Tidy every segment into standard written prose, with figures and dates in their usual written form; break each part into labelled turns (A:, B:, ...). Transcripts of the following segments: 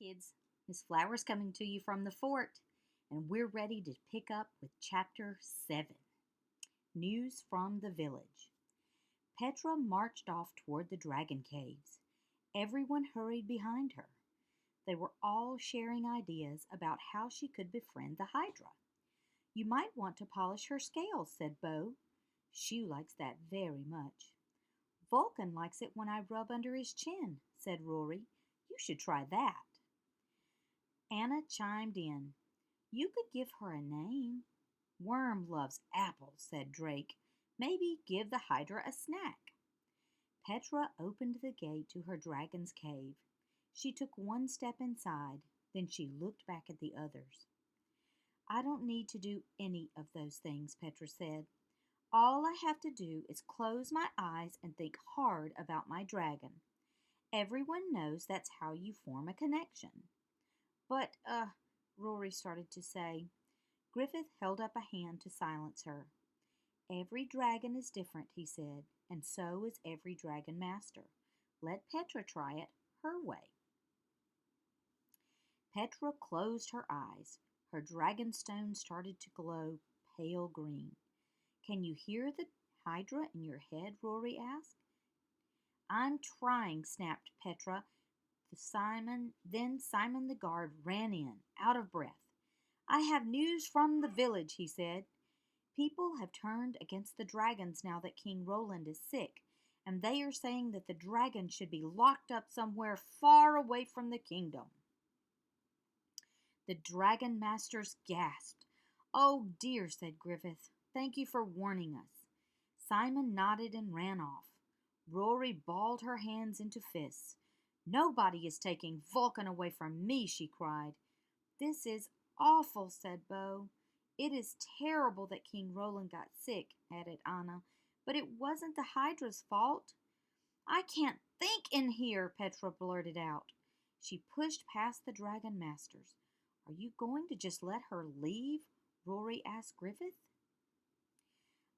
A: kids. Miss Flower's coming to you from the fort, and we're ready to pick up with Chapter 7. News from the village. Petra marched off toward the dragon caves. Everyone hurried behind her. They were all sharing ideas about how she could befriend the Hydra. You might want to polish her scales, said Bo. She likes that very much. Vulcan likes it when I rub under his chin, said Rory. You should try that. Anna chimed in. You could give her a name. Worm loves apples, said Drake. Maybe give the Hydra a snack. Petra opened the gate to her dragon's cave. She took one step inside, then she looked back at the others. I don't need to do any of those things, Petra said. All I have to do is close my eyes and think hard about my dragon. Everyone knows that's how you form a connection. But, Rory started to say. Griffith held up a hand to silence her. Every dragon is different, he said, and so is every dragon master. Let Petra try it her way. Petra closed her eyes. Her dragonstone started to glow pale green. Can you hear the Hydra in your head? Rory asked. I'm trying, snapped Petra. Then Simon the guard ran in, out of breath. I have news from the village, he said. People have turned against the dragons now that King Roland is sick, and they are saying that the dragon should be locked up somewhere far away from the kingdom. The dragon masters gasped. Oh dear, said Griffith. Thank you for warning us. Simon nodded and ran off. Rory balled her hands into fists. Nobody is taking Vulcan away from me, she cried. This is awful, said Bo. It is terrible that King Roland got sick, added Anna, but it wasn't the Hydra's fault. I can't think in here, Petra blurted out. She pushed past the dragon masters. Are you going to just let her leave? Rory asked Griffith.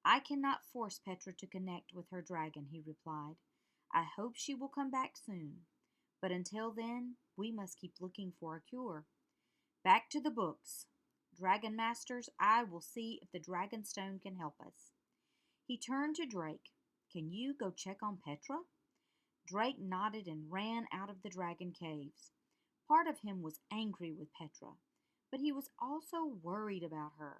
A: I cannot force Petra to connect with her dragon, he replied. I hope she will come back soon. But until then, we must keep looking for a cure. Back to the books. Dragon Masters, I will see if the Dragonstone can help us. He turned to Drake. Can you go check on Petra? Drake nodded and ran out of the dragon caves. Part of him was angry with Petra, but he was also worried about her.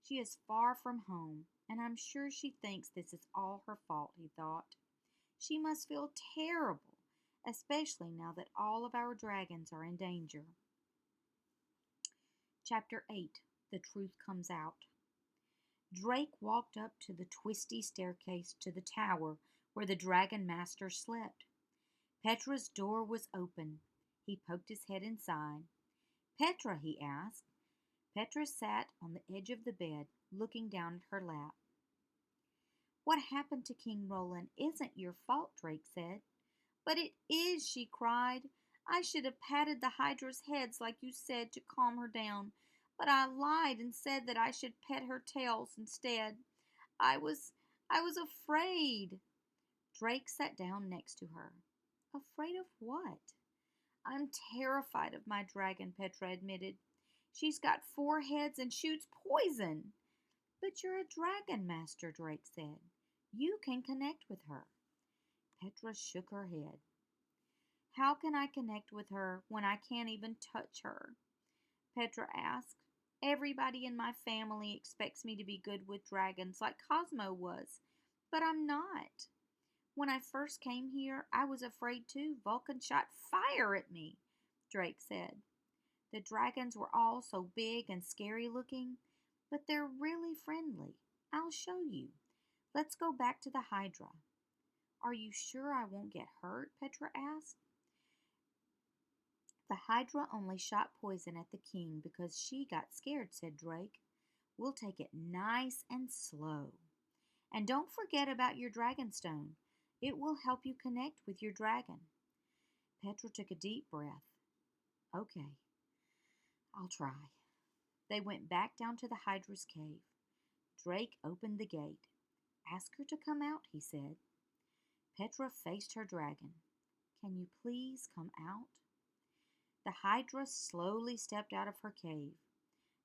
A: She is far from home, and I'm sure she thinks this is all her fault, he thought. She must feel terrible, especially now that all of our dragons are in danger. Chapter 8. The Truth Comes Out. Drake walked up to the twisty staircase to the tower where the dragon master slept. Petra's door was open. He poked his head inside. Petra, he asked. Petra sat on the edge of the bed, looking down at her lap. What happened to King Roland isn't your fault, Drake said. But it is, she cried. I should have patted the Hydra's heads like you said to calm her down, but I lied and said that I should pet her tails instead. I was afraid. Drake sat down next to her. Afraid of what? I'm terrified of my dragon, Petra admitted. She's got 4 heads and shoots poison. But you're a dragon master, Drake said. You can connect with her. Petra shook her head. How can I connect with her when I can't even touch her? Petra asked. Everybody in my family expects me to be good with dragons like Cosmo was, but I'm not. When I first came here, I was afraid too. Vulcan shot fire at me, Drake said. The dragons were all so big and scary looking, but they're really friendly. I'll show you. Let's go back to the Hydra. Are you sure I won't get hurt? Petra asked. The Hydra only shot poison at the king because she got scared, said Drake. We'll take it nice and slow. And don't forget about your dragonstone. It will help you connect with your dragon. Petra took a deep breath. Okay, I'll try. They went back down to the Hydra's cave. Drake opened the gate. Ask her to come out, he said. Petra faced her dragon. Can you please come out? The Hydra slowly stepped out of her cave.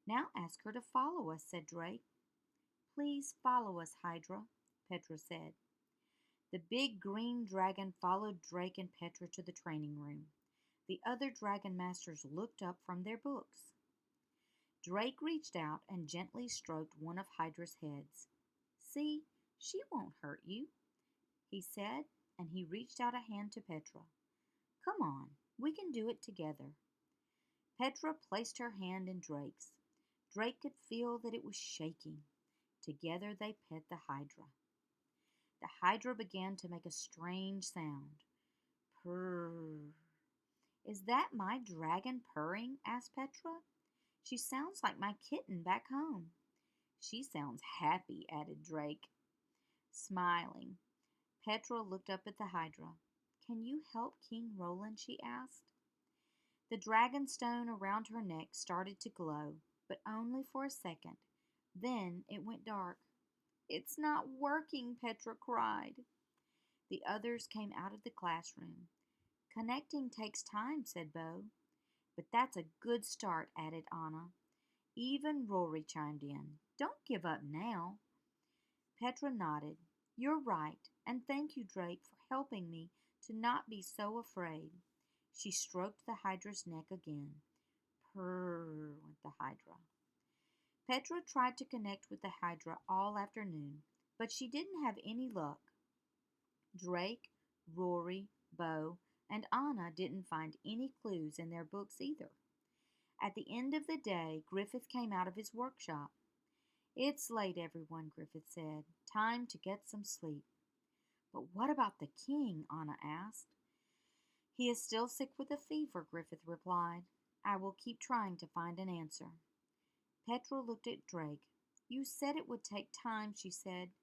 A: "Now ask her to follow us," said Drake. "Please follow us, Hydra," Petra said. The big green dragon followed Drake and Petra to the training room. The other dragon masters looked up from their books. Drake reached out and gently stroked one of Hydra's heads. "See, she won't hurt you," he said, and he reached out a hand to Petra. "Come on, we can do it together." Petra placed her hand in Drake's. Drake could feel that it was shaking. Together they pet the Hydra. The Hydra began to make a strange sound. Purr. "Is that my dragon purring?" asked Petra. "She sounds like my kitten back home." "She sounds happy," added Drake. Smiling, Petra looked up at the Hydra. "Can you help King Roland?" she asked. The dragon stone around her neck started to glow, but only for a second. Then it went dark. "It's not working," Petra cried. The others came out of the classroom. "Connecting takes time," said Bo. "But that's a good start," added Anna. Even Rory chimed in. "Don't give up now." Petra nodded. "You're right, and thank you, Drake, for helping me to not be so afraid." She stroked the Hydra's neck again. Purr, went the Hydra. Petra tried to connect with the Hydra all afternoon, but she didn't have any luck. Drake, Rory, Bo, and Anna didn't find any clues in their books either. At the end of the day, Griffith came out of his workshop. "It's late, everyone," Griffith said. "Time to get some sleep." "But what about the king?" Anna asked. "He is still sick with a fever," Griffith replied. "I will keep trying to find an answer." Petra looked at Drake. "You said it would take time," she said.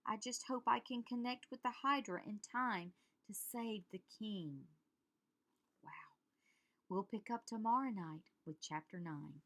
A: "I just hope I can connect with the Hydra in time to save the king." Wow. We'll pick up tomorrow night with Chapter 9.